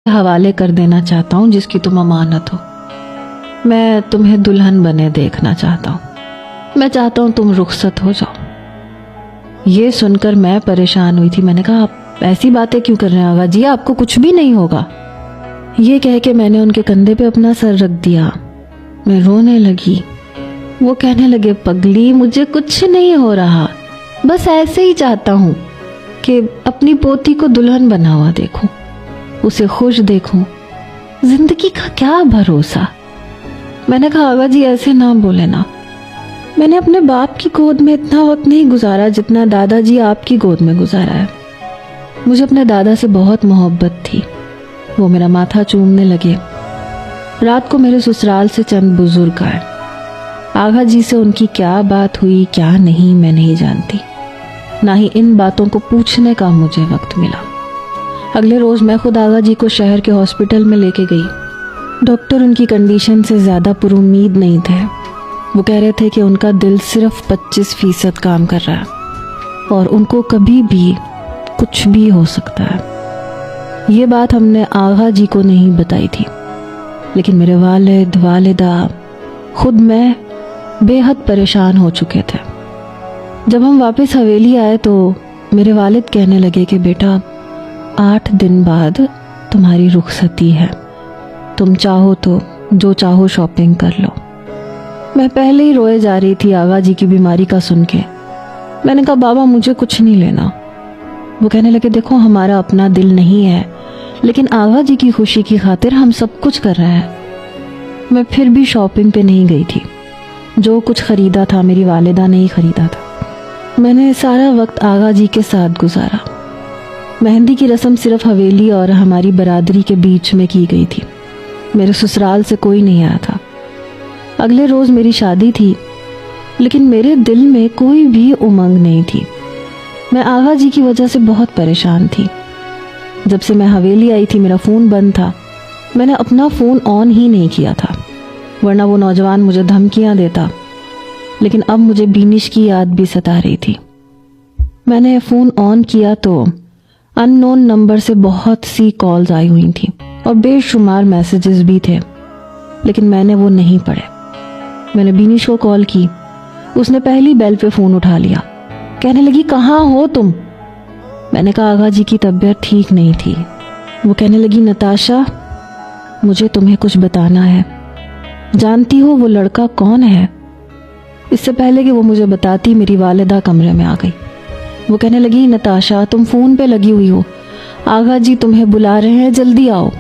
हवाले कर देना चाहता हूँ जिसकी तुम अमानत हो। मैं तुम्हें दुल्हन बने देखना चाहता हूँ। मैं चाहता हूँ तुम रुखसत हो जाओ। ये सुनकर मैं परेशान हुई थी। मैंने कहा आप ऐसी बातें क्यों कर रहे हैं आगा जी, आपको कुछ भी नहीं होगा। ये कह के मैंने उनके कंधे पे अपना सर रख दिया। मैं रोने लगी। वो कहने लगे पगली मुझे कुछ नहीं हो रहा, बस ऐसे ही चाहता हूँ कि अपनी पोती को दुल्हन बना हुआ देखूं, उसे खुश देखूं। जिंदगी का क्या भरोसा। मैंने कहा आगा जी ऐसे ना बोले ना। मैंने अपने बाप की गोद में इतना वक्त नहीं गुजारा जितना दादाजी आपकी गोद में गुजारा है। मुझे अपने दादा से बहुत मोहब्बत थी। वो मेरा माथा चूमने लगे। रात को मेरे ससुराल से चंद बुजुर्ग आए। आगा जी से उनकी क्या बात हुई क्या नहीं मैं नहीं जानती, ना ही इन बातों को पूछने का मुझे वक्त मिला। अगले रोज मैं खुद आगा जी को शहर के हॉस्पिटल में लेके गई। डॉक्टर उनकी कंडीशन से ज्यादा पुरुम्मीद नहीं थे। वो कह रहे थे कि उनका दिल सिर्फ 25% काम कर रहा है और उनको कभी भी कुछ भी हो सकता है। ये बात हमने आगा जी को नहीं बताई थी, लेकिन मेरे वालिद वालिदा खुद मैं बेहद परेशान हो चुके थे। जब हम वापस हवेली आए तो मेरे वालिद कहने लगे कि बेटा 8 दिन बाद तुम्हारी रुखसती है, तुम चाहो तो जो चाहो शॉपिंग कर लो। मैं पहले ही रोए जा रही थी आगा जी की बीमारी का सुन के। मैंने कहा बाबा मुझे कुछ नहीं लेना। वो कहने लगे देखो हमारा अपना दिल नहीं है, लेकिन आगा जी की खुशी की खातिर हम सब कुछ कर रहे हैं। मैं फिर भी शॉपिंग पे नहीं गई थी। जो कुछ खरीदा था मेरी वालिदा ने ही खरीदा था। मैंने सारा वक्त आगा जी के साथ गुजारा। मेहंदी की रस्म सिर्फ हवेली और हमारी बरादरी के बीच में की गई थी। मेरे ससुराल से कोई नहीं आया था। अगले रोज मेरी शादी थी, लेकिन मेरे दिल में कोई भी उमंग नहीं थी। मैं आगा जी की वजह से बहुत परेशान थी। जब से मैं हवेली आई थी मेरा फ़ोन बंद था। मैंने अपना फ़ोन ऑन ही नहीं किया था, वरना वो नौजवान मुझे धमकियां देता। लेकिन अब मुझे बीनिश की याद भी सता रही थी। मैंने फ़ोन ऑन किया तो अननोन नंबर से बहुत सी कॉल्स आई हुई थी और बेशुमार मैसेजेस भी थे, लेकिन मैंने वो नहीं पढ़े। मैंने बीनिश को कॉल की। उसने पहली बेल पे फ़ोन उठा लिया। कहने लगी कहाँ हो तुम। मैंने कहा आगा जी की तबीयत ठीक नहीं थी। वो कहने लगी नताशा मुझे तुम्हें कुछ बताना है। जानती हो वो लड़का कौन है। इससे पहले कि वो मुझे बताती मेरी वालिदा कमरे में आ गई। वो कहने लगी नताशा तुम फ़ोन पे लगी हुई हो, आगा जी तुम्हें बुला रहे हैं, जल्दी आओ।